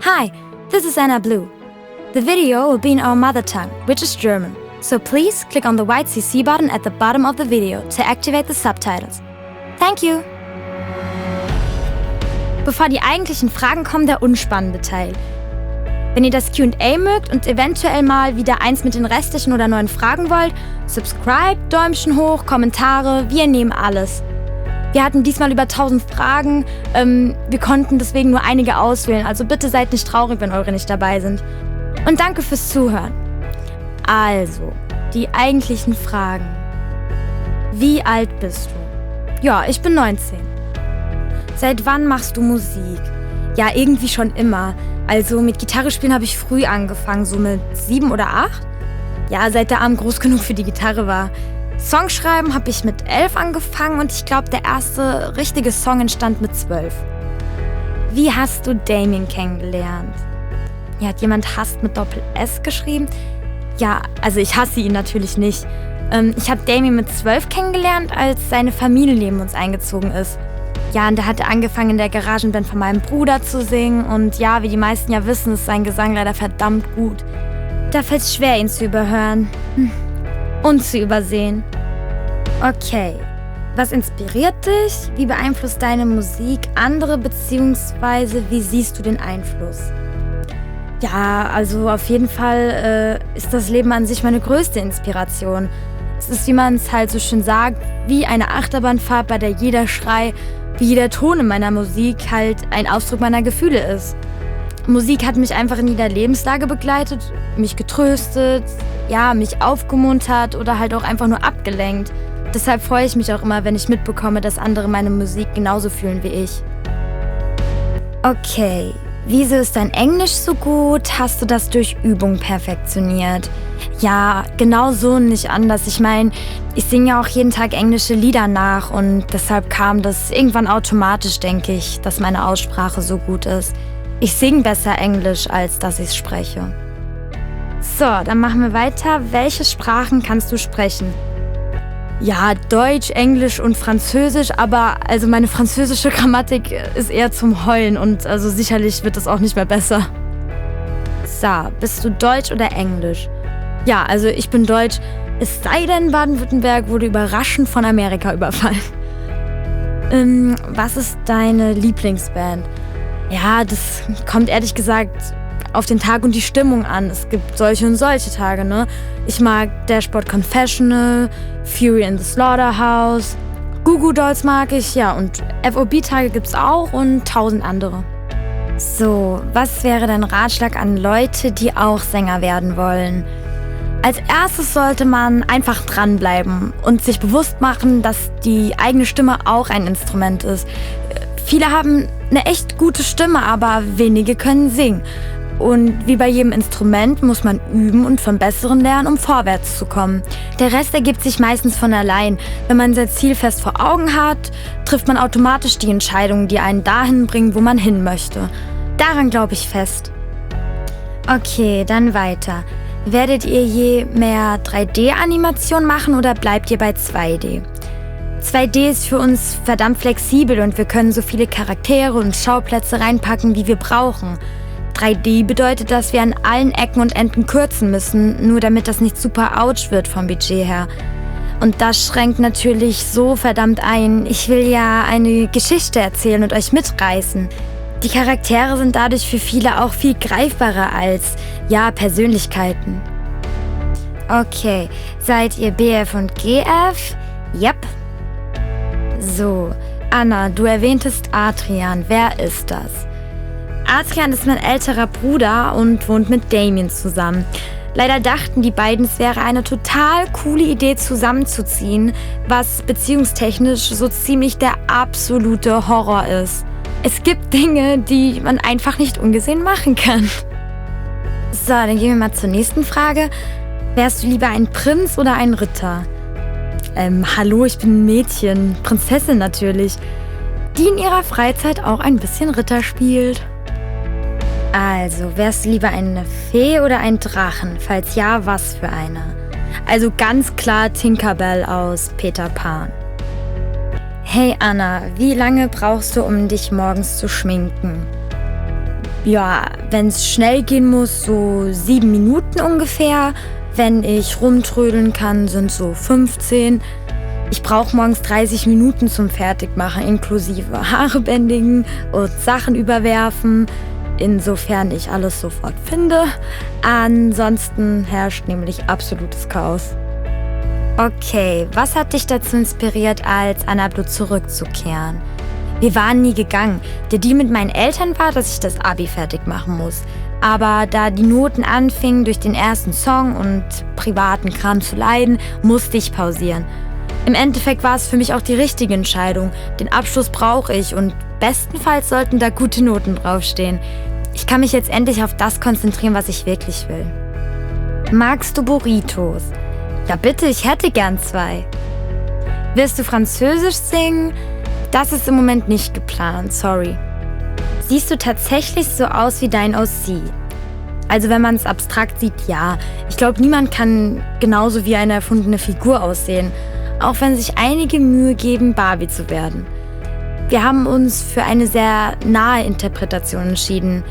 Hi, this is Anna Blue. The video will be in our mother tongue, which is German. So please click on the white CC button at the bottom of the video to activate the subtitles. Thank you! Bevor die eigentlichen Fragen kommen, der unspannende Teil. Wenn ihr das Q&A mögt und eventuell mal wieder eins mit den restlichen oder neuen Fragen wollt, subscribe, Däumchen hoch, Kommentare, wir nehmen alles. Wir hatten diesmal über 1000 Fragen, wir konnten deswegen nur einige auswählen, also bitte seid nicht traurig, wenn eure nicht dabei sind. Und danke fürs Zuhören. Also, die eigentlichen Fragen. Wie alt bist du? Ja, ich bin 19. Seit wann machst du Musik? Ja, irgendwie schon immer. Also mit Gitarre spielen habe ich früh angefangen, so mit 7 oder 8. Ja, seit der Arm groß genug für die Gitarre war. Songschreiben habe ich mit 11 angefangen und ich glaube, der erste richtige Song entstand mit 12. Wie hast du Damien kennengelernt? Ja, hat jemand Hass mit Doppel-S geschrieben? Ja, also ich hasse ihn natürlich nicht. Ich habe Damien mit 12 kennengelernt, als seine Familie neben uns eingezogen ist. Ja, und er hatte angefangen, in der Garagenband von meinem Bruder zu singen. Und ja, wie die meisten ja wissen, ist sein Gesang leider verdammt gut. Da fällt es schwer, ihn zu überhören. Und zu übersehen. Okay, was inspiriert dich? Wie beeinflusst deine Musik andere, beziehungsweise wie siehst du den Einfluss? Ja, also auf jeden Fall ist das Leben an sich meine größte Inspiration. Es ist, wie man es halt so schön sagt, wie eine Achterbahnfahrt, bei der jeder Schrei, wie jeder Ton in meiner Musik halt ein Ausdruck meiner Gefühle ist. Musik hat mich einfach in jeder Lebenslage begleitet, mich getröstet, ja, mich aufgemuntert oder halt auch einfach nur abgelenkt. Deshalb freue ich mich auch immer, wenn ich mitbekomme, dass andere meine Musik genauso fühlen wie ich. Okay, wieso ist dein Englisch so gut? Hast du das durch Übung perfektioniert? Ja, genau so und nicht anders. Ich meine, ich singe ja auch jeden Tag englische Lieder nach und deshalb kam das irgendwann automatisch, denke ich, dass meine Aussprache so gut ist. Ich singe besser Englisch, als dass ich spreche. So, dann machen wir weiter. Welche Sprachen kannst du sprechen? Ja, Deutsch, Englisch und Französisch, aber also meine französische Grammatik ist eher zum Heulen und also sicherlich wird das auch nicht mehr besser. So, bist du Deutsch oder Englisch? Ja, also ich bin Deutsch, es sei denn, Baden-Württemberg wurde überraschend von Amerika überfallen. Was ist deine Lieblingsband? Ja, das kommt ehrlich gesagt auf den Tag und die Stimmung an. Es gibt solche und solche Tage, ne? Ich mag Dashboard Confessional, Fury in the Slaughterhouse, Goo Goo Dolls mag ich, ja, und FOB-Tage gibt's auch und 1000 andere. So, was wäre dein Ratschlag an Leute, die auch Sänger werden wollen? Als erstes sollte man einfach dranbleiben und sich bewusst machen, dass die eigene Stimme auch ein Instrument ist. Viele haben eine echt gute Stimme, aber wenige können singen. Und wie bei jedem Instrument muss man üben und vom Besseren lernen, um vorwärts zu kommen. Der Rest ergibt sich meistens von allein. Wenn man sein Ziel fest vor Augen hat, trifft man automatisch die Entscheidungen, die einen dahin bringen, wo man hin möchte. Daran glaube ich fest. Okay, dann weiter. Werdet ihr je mehr 3D-Animation machen oder bleibt ihr bei 2D? 2D ist für uns verdammt flexibel und wir können so viele Charaktere und Schauplätze reinpacken, wie wir brauchen. 3D bedeutet, dass wir an allen Ecken und Enden kürzen müssen, nur damit das nicht super ouch wird vom Budget her. Und das schränkt natürlich so verdammt ein. Ich will ja eine Geschichte erzählen und euch mitreißen. Die Charaktere sind dadurch für viele auch viel greifbarer als, ja, Persönlichkeiten. Okay, seid ihr BF und GF? Yep. So, Anna, du erwähntest Adrian. Wer ist das? Adrian ist mein älterer Bruder und wohnt mit Damien zusammen. Leider dachten die beiden, es wäre eine total coole Idee, zusammenzuziehen, was beziehungstechnisch so ziemlich der absolute Horror ist. Es gibt Dinge, die man einfach nicht ungesehen machen kann. So, dann gehen wir mal zur nächsten Frage. Wärst du lieber ein Prinz oder ein Ritter? Hallo, ich bin ein Mädchen, Prinzessin natürlich, die in ihrer Freizeit auch ein bisschen Ritter spielt. Also, wärst du lieber eine Fee oder ein Drachen? Falls ja, was für eine? Also ganz klar Tinkerbell aus Peter Pan. Hey Anna, wie lange brauchst du, um dich morgens zu schminken? Ja, wenn es schnell gehen muss, so 7 Minuten ungefähr. Wenn ich rumtrödeln kann, sind so 15. Ich brauche morgens 30 Minuten zum Fertigmachen, inklusive Haare bändigen und Sachen überwerfen, insofern ich alles sofort finde. Ansonsten herrscht nämlich absolutes Chaos. Okay, was hat dich dazu inspiriert, als Anna Blue zurückzukehren? Wir waren nie gegangen. Der Deal mit meinen Eltern war, dass ich das Abi fertig machen muss. Aber da die Noten anfingen, durch den ersten Song und privaten Kram zu leiden, musste ich pausieren. Im Endeffekt war es für mich auch die richtige Entscheidung. Den Abschluss brauche ich und bestenfalls sollten da gute Noten draufstehen. Ich kann mich jetzt endlich auf das konzentrieren, was ich wirklich will. Magst du Burritos? Ja bitte, ich hätte gern 2. Wirst du Französisch singen? Das ist im Moment nicht geplant, sorry. Siehst du tatsächlich so aus wie dein OC? Also wenn man es abstrakt sieht, ja. Ich glaube, niemand kann genauso wie eine erfundene Figur aussehen. Auch wenn sich einige Mühe geben, Barbie zu werden. Wir haben uns für eine sehr nahe Interpretation entschieden.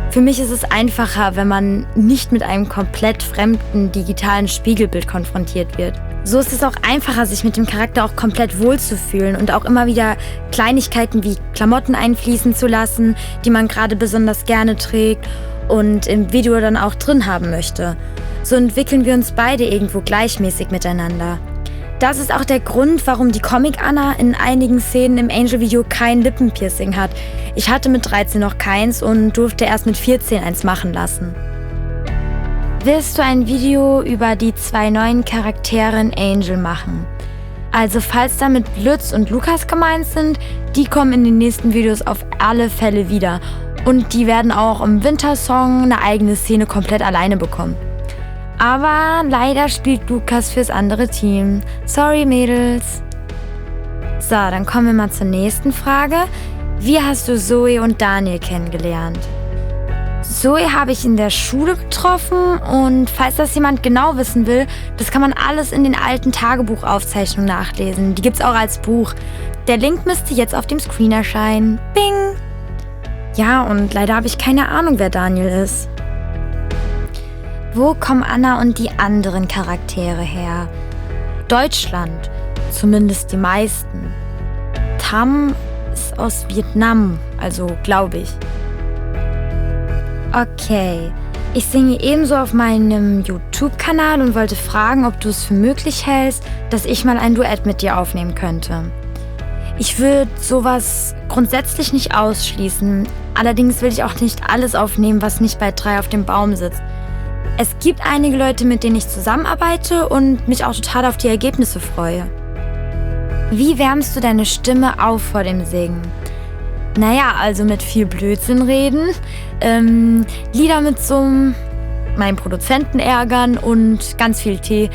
Für mich ist es einfacher, wenn man nicht mit einem komplett fremden digitalen Spiegelbild konfrontiert wird. So ist es auch einfacher, sich mit dem Charakter auch komplett wohlzufühlen und auch immer wieder Kleinigkeiten wie Klamotten einfließen zu lassen, die man gerade besonders gerne trägt und im Video dann auch drin haben möchte. So entwickeln wir uns beide irgendwo gleichmäßig miteinander. Das ist auch der Grund, warum die Comic-Anna in einigen Szenen im Angel-Video kein Lippenpiercing hat. Ich hatte mit 13 noch keins und durfte erst mit 14 eins machen lassen. Willst du ein Video über die 2 neuen Charaktere in Angel machen? Also falls damit Lutz und Lukas gemeint sind, die kommen in den nächsten Videos auf alle Fälle wieder. Und die werden auch im Wintersong eine eigene Szene komplett alleine bekommen. Aber leider spielt Lukas fürs andere Team. Sorry, Mädels. So, dann kommen wir mal zur nächsten Frage. Wie hast du Zoe und Daniel kennengelernt? Zoe habe ich in der Schule getroffen und falls das jemand genau wissen will, das kann man alles in den alten Tagebuchaufzeichnungen nachlesen. Die gibt's auch als Buch. Der Link müsste jetzt auf dem Screen erscheinen. Bing! Ja, und leider habe ich keine Ahnung, wer Daniel ist. Wo kommen Anna und die anderen Charaktere her? Deutschland, zumindest die meisten. Tam ist aus Vietnam, also glaube ich. Okay, ich singe ebenso auf meinem YouTube-Kanal und wollte fragen, ob du es für möglich hältst, dass ich mal ein Duett mit dir aufnehmen könnte. Ich würde sowas grundsätzlich nicht ausschließen, allerdings will ich auch nicht alles aufnehmen, was nicht bei 3 auf dem Baum sitzt. Es gibt einige Leute, mit denen ich zusammenarbeite und mich auch total auf die Ergebnisse freue. Wie wärmst du deine Stimme auf vor dem Singen? Naja, also mit viel Blödsinn reden, Lieder mitsummen, meinen Produzenten ärgern und ganz viel Tee.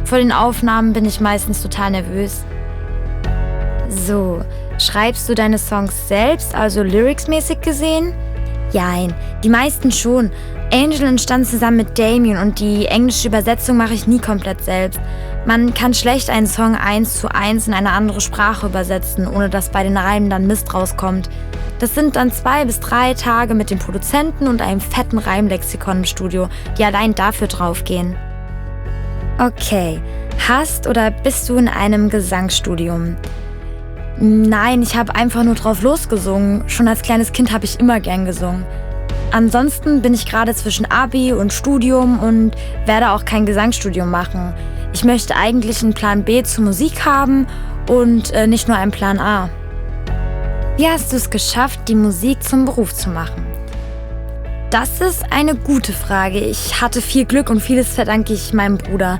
Vor den Aufnahmen bin ich meistens total nervös. So, schreibst du deine Songs selbst, also lyricsmäßig gesehen? Jein, die meisten schon. Angel entstand zusammen mit Damien und die englische Übersetzung mache ich nie komplett selbst. Man kann schlecht einen Song 1:1 in eine andere Sprache übersetzen, ohne dass bei den Reimen dann Mist rauskommt. Das sind dann 2 bis 3 Tage mit dem Produzenten und einem fetten Reimlexikon im Studio, die allein dafür draufgehen. Okay, hast oder bist du in einem Gesangsstudium? Nein, ich habe einfach nur drauf losgesungen. Schon als kleines Kind habe ich immer gern gesungen. Ansonsten bin ich gerade zwischen Abi und Studium und werde auch kein Gesangsstudium machen. Ich möchte eigentlich einen Plan B zur Musik haben und nicht nur einen Plan A. Wie hast du es geschafft, die Musik zum Beruf zu machen? Das ist eine gute Frage. Ich hatte viel Glück und vieles verdanke ich meinem Bruder.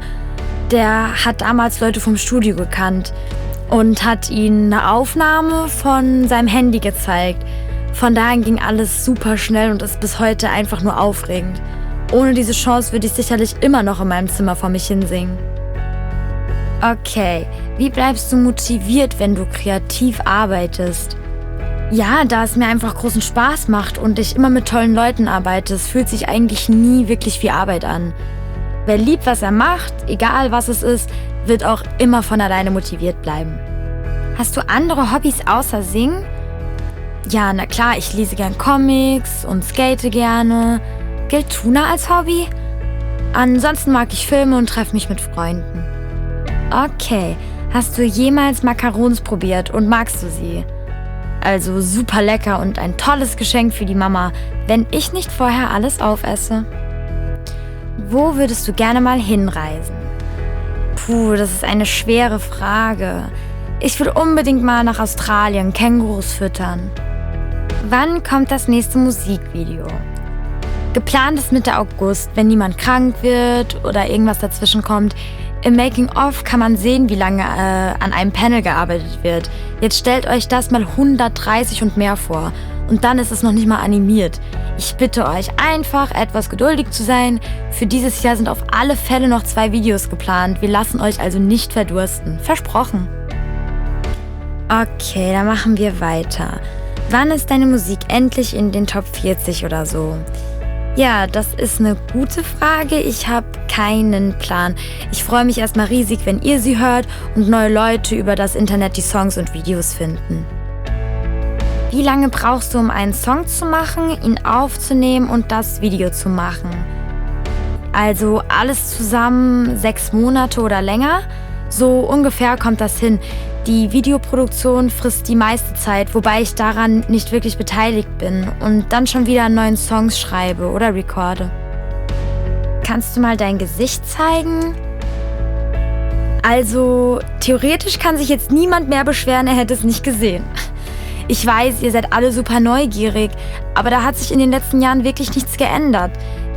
Der hat damals Leute vom Studio gekannt und hat ihnen eine Aufnahme von seinem Handy gezeigt. Von daher ging alles super schnell und ist bis heute einfach nur aufregend. Ohne diese Chance würde ich sicherlich immer noch in meinem Zimmer vor mich hinsingen. Okay, wie bleibst du motiviert, wenn du kreativ arbeitest? Ja, da es mir einfach großen Spaß macht und ich immer mit tollen Leuten arbeite, es fühlt sich eigentlich nie wirklich wie Arbeit an. Wer liebt, was er macht, egal was es ist, wird auch immer von alleine motiviert bleiben. Hast du andere Hobbys außer Singen? Ja, na klar, ich lese gern Comics und skate gerne. Gilt Tuna als Hobby? Ansonsten mag ich Filme und treffe mich mit Freunden. Okay, hast du jemals Macarons probiert und magst du sie? Also super lecker und ein tolles Geschenk für die Mama, wenn ich nicht vorher alles aufesse. Wo würdest du gerne mal hinreisen? Puh, das ist eine schwere Frage. Ich will unbedingt mal nach Australien Kängurus füttern. Wann kommt das nächste Musikvideo? Geplant ist Mitte August, wenn niemand krank wird oder irgendwas dazwischen kommt. Im Making-of kann man sehen, wie lange an einem Panel gearbeitet wird. Jetzt stellt euch das mal 130 und mehr vor. Und dann ist es noch nicht mal animiert. Ich bitte euch einfach, etwas geduldig zu sein. Für dieses Jahr sind auf alle Fälle noch 2 Videos geplant. Wir lassen euch also nicht verdursten. Versprochen. Okay, dann machen wir weiter. Wann ist deine Musik endlich in den Top 40 oder so? Ja, das ist eine gute Frage. Ich habe keinen Plan. Ich freue mich erstmal riesig, wenn ihr sie hört und neue Leute über das Internet die Songs und Videos finden. Wie lange brauchst du, um einen Song zu machen, ihn aufzunehmen und das Video zu machen? Also alles zusammen 6 Monate oder länger? So ungefähr kommt das hin. Die Videoproduktion frisst die meiste Zeit, wobei ich daran nicht wirklich beteiligt bin und dann schon wieder an neuen Songs schreibe oder recorde. Kannst du mal dein Gesicht zeigen? Also, theoretisch kann sich jetzt niemand mehr beschweren, er hätte es nicht gesehen. Ich weiß, ihr seid alle super neugierig, aber da hat sich in den letzten Jahren wirklich nichts geändert.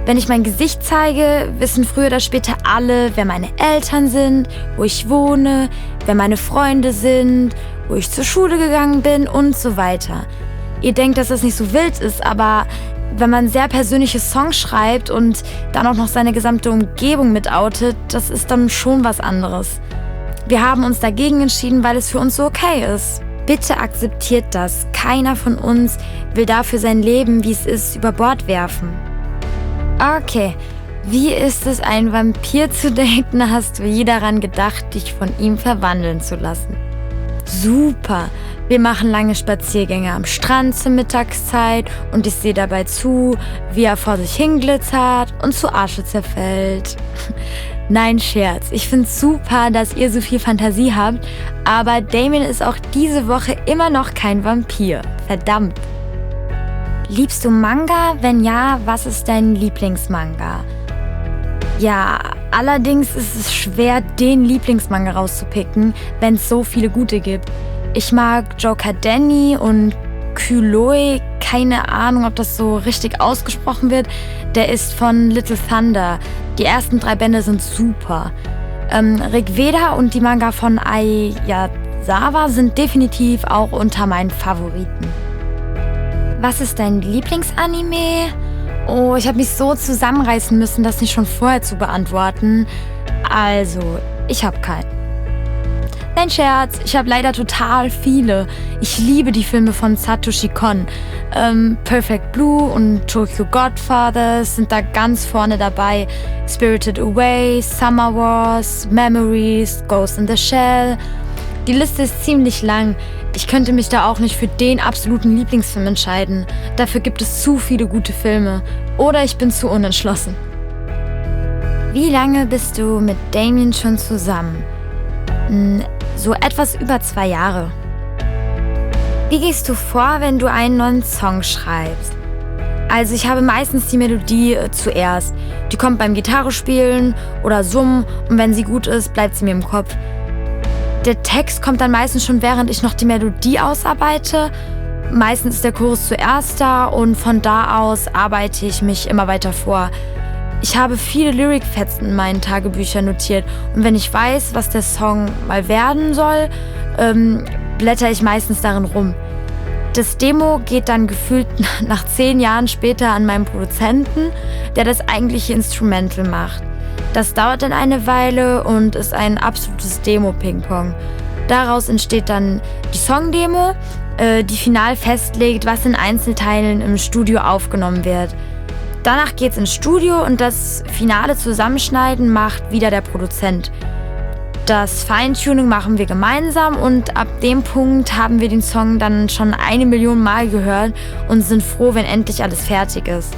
Wenn ich mein Gesicht zeige, wissen früher oder später alle, wer meine Eltern sind, wo ich wohne, wer meine Freunde sind, wo ich zur Schule gegangen bin und so weiter. Ihr denkt, dass das nicht so wild ist, aber wenn man sehr persönliche Songs schreibt und dann auch noch seine gesamte Umgebung mit outet, das ist dann schon was anderes. Wir haben uns dagegen entschieden, weil es für uns so okay ist. Bitte akzeptiert das. Keiner von uns will dafür sein Leben, wie es ist, über Bord werfen. Okay, wie ist es, einen Vampir zu daten? Hast du je daran gedacht, dich von ihm verwandeln zu lassen? Super! Wir machen lange Spaziergänge am Strand zur Mittagszeit und ich sehe dabei zu, wie er vor sich hinglitzert und zu Asche zerfällt. Nein, Scherz. Ich find's super, dass ihr so viel Fantasie habt, aber Damien ist auch diese Woche immer noch kein Vampir. Verdammt! Liebst du Manga? Wenn ja, was ist dein Lieblingsmanga? Ja, allerdings ist es schwer, den Lieblingsmanga rauszupicken, wenn es so viele gute gibt. Ich mag Joker Danny und Kyloe, keine Ahnung, ob das so richtig ausgesprochen wird. Der ist von Little Thunder. Die ersten 3 Bände sind super. Rig Veda und die Manga von Aizawa sind definitiv auch unter meinen Favoriten. Was ist dein Lieblingsanime? Oh, ich habe mich so zusammenreißen müssen, das nicht schon vorher zu beantworten. Also, ich habe keinen. Nein, Scherz, ich habe leider total viele. Ich liebe die Filme von Satoshi Kon. Perfect Blue und Tokyo Godfathers sind da ganz vorne dabei. Spirited Away, Summer Wars, Memories, Ghost in the Shell. Die Liste ist ziemlich lang. Ich könnte mich da auch nicht für den absoluten Lieblingsfilm entscheiden. Dafür gibt es zu viele gute Filme. Oder ich bin zu unentschlossen. Wie lange bist du mit Damien schon zusammen? So etwas über 2 Jahre. Wie gehst du vor, wenn du einen neuen Song schreibst? Also ich habe meistens die Melodie zuerst. Die kommt beim Gitarrespielen oder Summen und wenn sie gut ist, bleibt sie mir im Kopf. Der Text kommt dann meistens schon, während ich noch die Melodie ausarbeite. Meistens ist der Chorus zuerst da und von da aus arbeite ich mich immer weiter vor. Ich habe viele Lyric-Fetzen in meinen Tagebüchern notiert und wenn ich weiß, was der Song mal werden soll, blätter ich meistens darin rum. Das Demo geht dann gefühlt nach 10 Jahren später an meinen Produzenten, der das eigentliche Instrumental macht. Das dauert dann eine Weile und ist ein absolutes Demo-Ping-Pong. Daraus entsteht dann die Songdemo, die final festlegt, was in Einzelteilen im Studio aufgenommen wird. Danach geht's ins Studio und das finale Zusammenschneiden macht wieder der Produzent. Das Feintuning machen wir gemeinsam und ab dem Punkt haben wir den Song dann schon 1 Million Mal gehört und sind froh, wenn endlich alles fertig ist.